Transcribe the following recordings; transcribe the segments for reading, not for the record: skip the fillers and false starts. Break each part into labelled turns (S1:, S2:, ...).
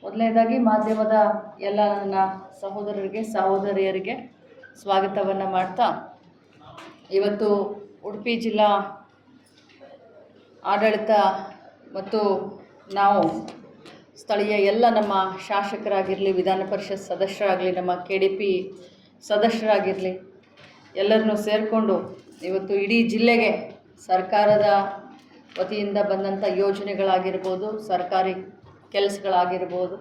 S1: ಮೊದಲನೇದಾಗಿ ಮಾಧ್ಯಮದ ಎಲ್ಲ ನನ್ನ ಸಹೋದರರಿಗೆ ಸಹೋದರಿಯರಿಗೆ ಸ್ವಾಗತವನ್ನು ಮಾಡ್ತಾ, ಇವತ್ತು ಉಡುಪಿ ಜಿಲ್ಲಾ ಆಡಳಿತ ಮತ್ತು ನಾವು ಸ್ಥಳೀಯ ಎಲ್ಲ ನಮ್ಮ ಶಾಸಕರಾಗಿರಲಿ, ವಿಧಾನ ಪರಿಷತ್ ಸದಸ್ಯರಾಗಲಿ, ನಮ್ಮ KDP ಸದಸ್ಯರಾಗಿರಲಿ, ಎಲ್ಲರನ್ನೂ ಸೇರಿಕೊಂಡು ಇವತ್ತು ಇಡೀ ಜಿಲ್ಲೆಗೆ ಸರ್ಕಾರದ ವತಿಯಿಂದ ಬಂದಂಥ ಯೋಜನೆಗಳಾಗಿರ್ಬೋದು, ಸರ್ಕಾರಿ ಕೆಲಸಗಳಾಗಿರ್ಬೋದು,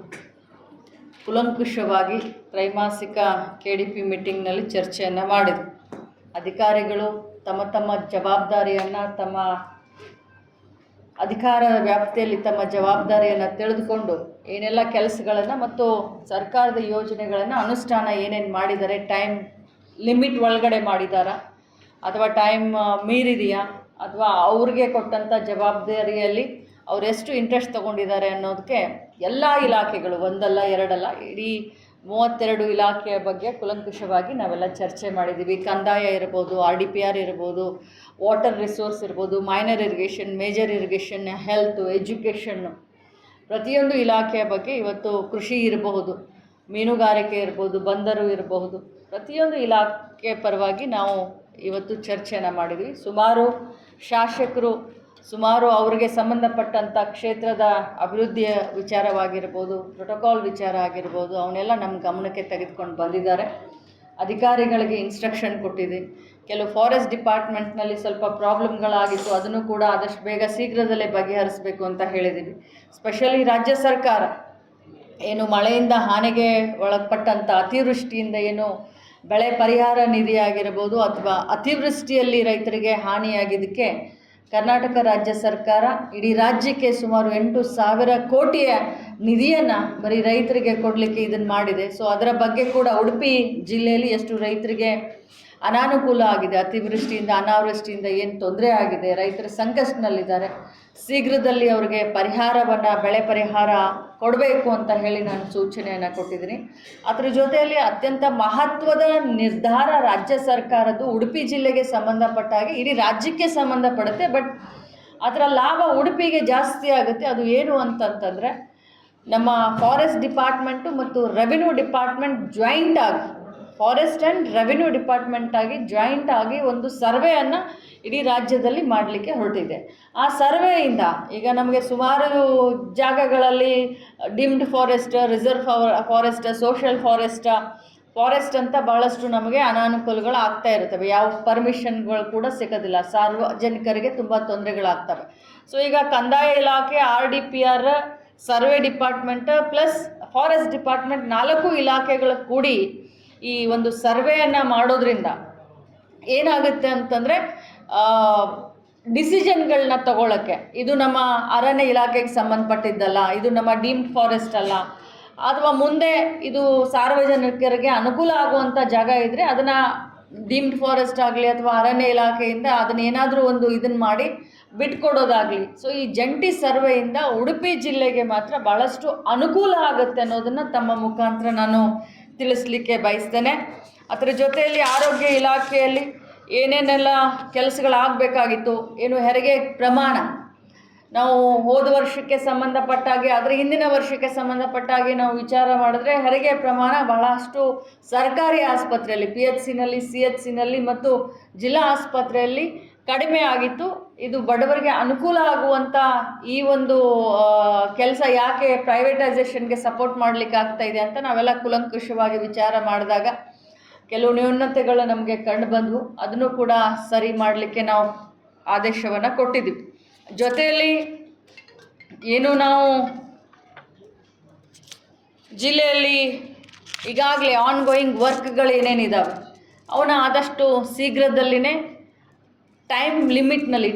S1: ಕುಲಂಕುಷವಾಗಿ ತ್ರೈಮಾಸಿಕ KDP ಮೀಟಿಂಗ್ನಲ್ಲಿ ಚರ್ಚೆಯನ್ನು ಮಾಡಿದರು. ಅಧಿಕಾರಿಗಳು ತಮ್ಮ ತಮ್ಮ ಜವಾಬ್ದಾರಿಯನ್ನು, ತಮ್ಮ ಅಧಿಕಾರದ ವ್ಯಾಪ್ತಿಯಲ್ಲಿ ತಮ್ಮ ಜವಾಬ್ದಾರಿಯನ್ನು ತಿಳಿದುಕೊಂಡು ಏನೆಲ್ಲ ಕೆಲಸಗಳನ್ನು ಮತ್ತು ಸರ್ಕಾರದ ಯೋಜನೆಗಳನ್ನು ಅನುಷ್ಠಾನ ಏನೇನು ಮಾಡಿದ್ದಾರೆ, ಟೈಮ್ ಲಿಮಿಟ್ ಒಳಗಡೆ ಮಾಡಿದ್ದಾರಾ ಅಥವಾ ಟೈಮ್ ಮೀರಿದೆಯಾ, ಅಥವಾ ಅವ್ರಿಗೆ ಕೊಟ್ಟಂಥ ಜವಾಬ್ದಾರಿಯಲ್ಲಿ ಅವರೆಷ್ಟು ಇಂಟ್ರೆಸ್ಟ್ ತೊಗೊಂಡಿದ್ದಾರೆ ಅನ್ನೋದಕ್ಕೆ ಎಲ್ಲ ಇಲಾಖೆಗಳು, ಒಂದಲ್ಲ ಎರಡಲ್ಲ, ಇಡೀ 32 ಇಲಾಖೆಯ ಬಗ್ಗೆ ಕುಲಂಕುಷವಾಗಿ ನಾವೆಲ್ಲ ಚರ್ಚೆ ಮಾಡಿದ್ದೀವಿ. ಕಂದಾಯ ಇರ್ಬೋದು, RDPR ಇರ್ಬೋದು, ವಾಟರ್ ರಿಸೋರ್ಸ್ ಇರ್ಬೋದು, minor irrigation, major irrigation, health, education, ಪ್ರತಿಯೊಂದು ಇಲಾಖೆಯ ಬಗ್ಗೆ ಇವತ್ತು ಕೃಷಿ ಇರಬಹುದು, ಮೀನುಗಾರಿಕೆ ಇರ್ಬೋದು, ಬಂದರು ಇರಬಹುದು, ಪ್ರತಿಯೊಂದು ಇಲಾಖೆ ಪರವಾಗಿ ನಾವು ಇವತ್ತು ಚರ್ಚೆಯನ್ನು ಮಾಡಿದ್ವಿ. ಸುಮಾರು ಶಾಸಕರು ಅವರಿಗೆ ಸಂಬಂಧಪಟ್ಟಂಥ ಕ್ಷೇತ್ರದ ಅಭಿವೃದ್ಧಿಯ ವಿಚಾರವಾಗಿರ್ಬೋದು, ಪ್ರೋಟೋಕಾಲ್ ವಿಚಾರ ಆಗಿರ್ಬೋದು, ಅವನ್ನೆಲ್ಲ ನಮ್ಮ ಗಮನಕ್ಕೆ ತೆಗೆದುಕೊಂಡು ಬಂದಿದ್ದಾರೆ. ಅಧಿಕಾರಿಗಳಿಗೆ ಇನ್ಸ್ಟ್ರಕ್ಷನ್ ಕೊಟ್ಟಿದೆ. ಕೆಲವು ಫಾರೆಸ್ಟ್ ಡಿಪಾರ್ಟ್ಮೆಂಟ್ನಲ್ಲಿ ಸ್ವಲ್ಪ ಪ್ರಾಬ್ಲಮ್ಗಳಾಗಿತ್ತು, ಅದನ್ನು ಕೂಡ ಆದಷ್ಟು ಬೇಗ ಶೀಘ್ರದಲ್ಲೇ ಬಗೆಹರಿಸಬೇಕು ಅಂತ ಹೇಳಿದ್ದೀವಿ. ಸ್ಪೆಷಲಿ ರಾಜ್ಯ ಸರ್ಕಾರ ಏನು ಮಳೆಯಿಂದ ಹಾನಿಗೆ ಒಳಪಟ್ಟಂಥ ಅತಿವೃಷ್ಟಿಯಿಂದ ಏನು ಬೆಳೆ ಪರಿಹಾರ ನಿಧಿ ಆಗಿರ್ಬೋದು ಅಥವಾ ಅತಿವೃಷ್ಟಿಯಲ್ಲಿ ರೈತರಿಗೆ ಹಾನಿಯಾಗಿದ್ದಕ್ಕೆ ಕರ್ನಾಟಕ ರಾಜ್ಯ ಸರ್ಕಾರ ಇಡೀ ರಾಜ್ಯಕ್ಕೆ ಸುಮಾರು 8,000 ಕೋಟಿಯ ನಿಧಿಯನ್ನು ಬರೀ ರೈತರಿಗೆ ಕೊಡಲಿಕ್ಕೆ ಇದನ್ನು ಮಾಡಿದೆ. ಸೊ ಅದರ ಬಗ್ಗೆ ಕೂಡ ಉಡುಪಿ ಜಿಲ್ಲೆಯಲ್ಲಿ ಎಷ್ಟು ರೈತರಿಗೆ ಅನಾನುಕೂಲ ಆಗಿದೆ, ಅತಿವೃಷ್ಟಿಯಿಂದ ಅನಾವೃಷ್ಟಿಯಿಂದ ಏನು ತೊಂದರೆ ಆಗಿದೆ, ರೈತರ ಸಂಕಷ್ಟನಲ್ಲಿದ್ದಾರೆ, ಶೀಘ್ರದಲ್ಲಿ ಅವರಿಗೆ ಪರಿಹಾರವನ್ನು, ಬೆಳೆ ಪರಿಹಾರ ಕೊಡಬೇಕು ಅಂತ ಹೇಳಿ ನಾನು ಸೂಚನೆಯನ್ನು ಕೊಟ್ಟಿದ್ದೀನಿ. ಅದರ ಜೊತೆಯಲ್ಲಿ ಅತ್ಯಂತ ಮಹತ್ವದ ನಿರ್ಧಾರ ರಾಜ್ಯ ಸರ್ಕಾರದ್ದು ಉಡುಪಿ ಜಿಲ್ಲೆಗೆ ಸಂಬಂಧಪಟ್ಟ ಹಾಗೆ ಇಡೀ ರಾಜ್ಯಕ್ಕೆ ಸಂಬಂಧಪಡುತ್ತೆ. ಬಟ್ ಅದರ ಲಾಭ ಉಡುಪಿಗೆ ಜಾಸ್ತಿ ಆಗುತ್ತೆ. ಅದು ಏನು ಅಂತಂತಂದರೆ, ನಮ್ಮ ಫಾರೆಸ್ಟ್ ಡಿಪಾರ್ಟ್ಮೆಂಟು ಮತ್ತು ರೆವಿನ್ಯೂ ಡಿಪಾರ್ಟ್ಮೆಂಟ್ ಜಾಯಿಂಟ್ ಆಗಿ, ಫಾರೆಸ್ಟ್ ಆ್ಯಂಡ್ ರೆವಿನ್ಯೂ ಡಿಪಾರ್ಟ್ಮೆಂಟ್ ಆಗಿ ಜಾಯಿಂಟ್ ಆಗಿ ಒಂದು ಸರ್ವೆಯನ್ನು ಇಡೀ ರಾಜ್ಯದಲ್ಲಿ ಮಾಡಲಿಕ್ಕೆ ಹೊರಟಿದೆ. ಆ ಸರ್ವೆಯಿಂದ ಈಗ ನಮಗೆ ಸುಮಾರು ಜಾಗಗಳಲ್ಲಿ deemed forest, reserve forest, social forest ಅಂತ ಭಾಳಷ್ಟು ನಮಗೆ ಅನಾನುಕೂಲಗಳು ಆಗ್ತಾ ಇರ್ತವೆ. ಯಾವ ಪರ್ಮಿಷನ್ಗಳು ಕೂಡ ಸಿಗೋದಿಲ್ಲ, ಸಾರ್ವಜನಿಕರಿಗೆ ತುಂಬ ತೊಂದರೆಗಳಾಗ್ತವೆ. ಸೊ ಈಗ ಕಂದಾಯ ಇಲಾಖೆ, RDPR, survey department plus forest department 4 ಇಲಾಖೆಗಳು ಕೂಡಿ ಈ ಒಂದು ಸರ್ವೆಯನ್ನು ಮಾಡೋದ್ರಿಂದ ಏನಾಗುತ್ತೆ ಅಂತಂದರೆ, ಡಿಸಿಷನ್ಗಳನ್ನ ತಗೊಳ್ಳೋಕ್ಕೆ, ಇದು ನಮ್ಮ ಅರಣ್ಯ ಇಲಾಖೆಗೆ ಸಂಬಂಧಪಟ್ಟಿದ್ದಲ್ಲ, ಇದು ನಮ್ಮ ಡೀಮ್ಡ್ ಫಾರೆಸ್ಟ್ ಅಲ್ಲ, ಅಥವಾ ಮುಂದೆ ಇದು ಸಾರ್ವಜನಿಕರಿಗೆ ಅನುಕೂಲ ಆಗುವಂಥ ಜಾಗ ಇದ್ದರೆ ಅದನ್ನು ಡೀಮ್ಡ್ ಫಾರೆಸ್ಟ್ ಆಗಲಿ ಅಥವಾ ಅರಣ್ಯ ಇಲಾಖೆಯಿಂದ ಅದನ್ನೇನಾದರೂ ಒಂದು ಇದನ್ನು ಮಾಡಿ ಬಿಟ್ಕೊಡೋದಾಗಲಿ. ಸೊ ಈ ಜಂಟಿ ಸರ್ವೆಯಿಂದ ಉಡುಪಿ ಜಿಲ್ಲೆಗೆ ಮಾತ್ರ ಭಾಳಷ್ಟು ಅನುಕೂಲ ಆಗುತ್ತೆ ಅನ್ನೋದನ್ನು ತಮ್ಮ ಮುಖಾಂತರ ನಾನು ತಿಳಿಸ್ಲಿಕ್ಕೆ ಬಯಸ್ತೇನೆ. ಅದರ ಜೊತೆಯಲ್ಲಿ ಆರೋಗ್ಯ ಇಲಾಖೆಯಲ್ಲಿ ಏನೇನೆಲ್ಲ ಕೆಲಸಗಳಾಗಬೇಕಾಗಿತ್ತು, ಏನು ಹೆರಿಗೆ ಪ್ರಮಾಣ, ನಾವು ಹೋದ ವರ್ಷಕ್ಕೆ ಸಂಬಂಧಪಟ್ಟಾಗೆ ಅದರ ಹಿಂದಿನ ವರ್ಷಕ್ಕೆ ಸಂಬಂಧಪಟ್ಟಾಗೆ ನಾವು ವಿಚಾರ ಮಾಡಿದ್ರೆ ಹೆರಿಗೆ ಪ್ರಮಾಣ ಬಹಳಷ್ಟು ಸರ್ಕಾರಿ ಆಸ್ಪತ್ರೆಯಲ್ಲಿ, PHCನಲ್ಲಿ, CHCನಲ್ಲಿ ಮತ್ತು ಜಿಲ್ಲಾ ಆಸ್ಪತ್ರೆಯಲ್ಲಿ ಕಡಿಮೆ ಆಗಿತ್ತು. ಇದು ಬಡವರಿಗೆ ಅನುಕೂಲ ಆಗುವಂಥ ಈ ಒಂದು ಕೆಲಸ ಯಾಕೆ ಪ್ರೈವೇಟೈಸೇಷನ್ಗೆ ಸಪೋರ್ಟ್ ಮಾಡಲಿಕ್ಕೆ ಆಗ್ತಾ ಇದೆ ಅಂತ ನಾವೆಲ್ಲ ಕುಲಂಕುಷವಾಗಿ ವಿಚಾರ ಮಾಡಿದಾಗ ಕೆಲವು ನ್ಯೂನತೆಗಳು ನಮಗೆ ಕಂಡು ಬಂದವು. ಅದನ್ನು ಕೂಡ ಸರಿ ಮಾಡಲಿಕ್ಕೆ ನಾವು ಆದೇಶವನ್ನು ಕೊಟ್ಟಿದ್ದೀವಿ. ಜೊತೆಯಲ್ಲಿ ಏನು ನಾವು ಜಿಲ್ಲೆಯಲ್ಲಿ ಈಗಾಗಲೇ ಆನ್ಗೋಯಿಂಗ್ ವರ್ಕ್ಗಳು ಏನೇನಿದ್ದಾವೆ ಅವನ್ನ ಆದಷ್ಟು ಶೀಘ್ರದಲ್ಲಿನೇ ಟೈಮ್ ಲಿಮಿಟ್ನಲ್ಲಿ,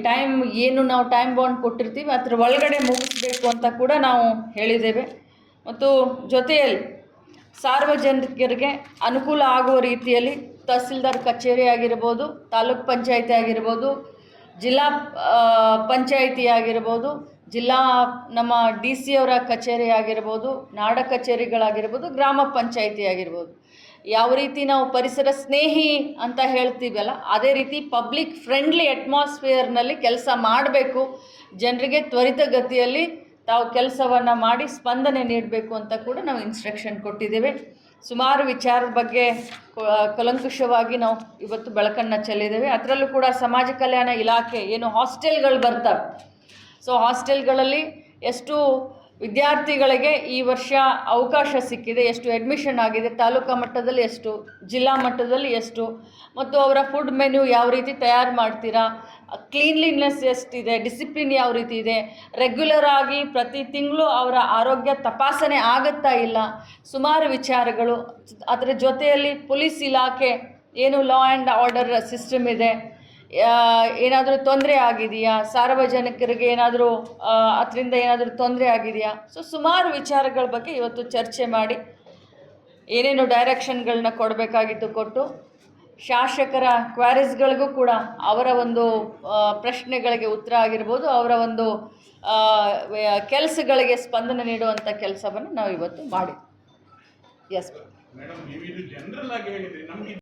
S1: ಏನು ನಾವು ಟೈಮ್ ಬಾಂಡ್ ಕೊಟ್ಟಿರ್ತೀವಿ ಅದರ ಒಳಗಡೆ ಮುಗಿಸ್ಬೇಕು ಅಂತ ಕೂಡ ನಾವು ಹೇಳಿದ್ದೇವೆ. ಮತ್ತು ಜೊತೆಯಲ್ಲಿ ಸಾರ್ವಜನಿಕರಿಗೆ ಅನುಕೂಲ ಆಗುವ ರೀತಿಯಲ್ಲಿ ತಹಸೀಲ್ದಾರ್ ಕಚೇರಿ ಆಗಿರ್ಬೋದು, ತಾಲೂಕ್ ಪಂಚಾಯಿತಿ ಆಗಿರ್ಬೋದು, ಜಿಲ್ಲಾ ಪಂಚಾಯಿತಿ ಆಗಿರ್ಬೋದು, ಜಿಲ್ಲಾ ನಮ್ಮ DC ಅವರ ಕಚೇರಿ ಆಗಿರ್ಬೋದು, ನಾಡ ಕಚೇರಿಗಳಾಗಿರ್ಬೋದು, ಗ್ರಾಮ ಪಂಚಾಯಿತಿ ಆಗಿರ್ಬೋದು, ಯಾವ ರೀತಿ ನಾವು ಪರಿಸರ ಸ್ನೇಹಿ ಅಂತ ಹೇಳ್ತೀವಲ್ಲ ಅದೇ ರೀತಿ ಪಬ್ಲಿಕ್ ಫ್ರೆಂಡ್ಲಿ ಅಟ್ಮಾಸ್ಫಿಯರ್ನಲ್ಲಿ ಕೆಲಸ ಮಾಡಬೇಕು. ಜನರಿಗೆ ತ್ವರಿತಗತಿಯಲ್ಲಿ ತಾವು ಕೆಲಸವನ್ನು ಮಾಡಿ ಸ್ಪಂದನೆ ನೀಡಬೇಕು ಅಂತ ಕೂಡ ನಾವು ಇನ್ಸ್ಟ್ರಕ್ಷನ್ ಕೊಟ್ಟಿದ್ದೇವೆ. ಸುಮಾರು ವಿಚಾರದ ಬಗ್ಗೆ ಕೂಲಂಕುಷವಾಗಿ ನಾವು ಇವತ್ತು ಬೆಳಕನ್ನು ಚೆಲ್ಲಿದ್ದೇವೆ. ಅದರಲ್ಲೂ ಕೂಡ ಸಮಾಜ ಕಲ್ಯಾಣ ಇಲಾಖೆ ಏನು ಹಾಸ್ಟೆಲ್ಗಳು ಬರ್ತವೆ, ಸೊ ಹಾಸ್ಟೆಲ್ಗಳಲ್ಲಿ ಎಷ್ಟು ವಿದ್ಯಾರ್ಥಿಗಳಿಗೆ ಈ ವರ್ಷ ಅವಕಾಶ ಸಿಕ್ಕಿದೆ, ಎಷ್ಟು ಅಡ್ಮಿಷನ್ ಆಗಿದೆ, ತಾಲೂಕಾ ಮಟ್ಟದಲ್ಲಿ ಎಷ್ಟು, ಜಿಲ್ಲಾ ಮಟ್ಟದಲ್ಲಿ ಎಷ್ಟು, ಮತ್ತು ಅವರ ಫುಡ್ ಮೆನ್ಯೂ ಯಾವ ರೀತಿ ತಯಾರು ಮಾಡ್ತೀರಾ, ಕ್ಲೀನ್ಲಿನೆಸ್ ಎಷ್ಟಿದೆ, ಡಿಸಿಪ್ಲಿನ್ ಯಾವ ರೀತಿ ಇದೆ, ರೆಗ್ಯುಲರ್ ಆಗಿ ಪ್ರತಿ ತಿಂಗಳು ಅವರ ಆರೋಗ್ಯ ತಪಾಸಣೆ ಆಗುತ್ತಾ ಇಲ್ಲ, ಸುಮಾರು ವಿಚಾರಗಳು. ಅದರ ಜೊತೆಯಲ್ಲಿ ಪೊಲೀಸ್ ಇಲಾಖೆ ಏನು ಲಾ ಆ್ಯಂಡ್ ಆರ್ಡರ್ ಸಿಸ್ಟಮ್ ಇದೆ, ಏನಾದರೂ ತೊಂದರೆ ಆಗಿದೆಯಾ, ಸಾರ್ವಜನಿಕರಿಗೆ ಏನಾದರೂ ಅದರಿಂದ ಏನಾದರೂ ತೊಂದರೆ ಆಗಿದೆಯಾ. ಸೊ ಸುಮಾರು ವಿಚಾರಗಳ ಬಗ್ಗೆ ಇವತ್ತು ಚರ್ಚೆ ಮಾಡಿ ಏನೇನು ಡೈರೆಕ್ಷನ್ಗಳನ್ನ ಕೊಡಬೇಕಾಗಿತ್ತು ಕೊಟ್ಟು, ಶಾಸಕರ ಕ್ವಾರೀಸ್ಗಳಿಗೂ ಕೂಡ ಅವರ ಒಂದು ಪ್ರಶ್ನೆಗಳಿಗೆ ಉತ್ತರ ಆಗಿರ್ಬೋದು, ಅವರ ಒಂದು ಕೆಲಸಗಳಿಗೆ ಸ್ಪಂದನೆ ನೀಡುವಂಥ ಕೆಲಸವನ್ನು ನಾವು ಇವತ್ತು ಮಾಡಿ. ಎಸ್
S2: ಮೇಡಮ್, ನೀವು ಇದು ಜನರಲ್ ಆಗಿ ಹೇಳಿದ್ರಿ. ನಮಗೆ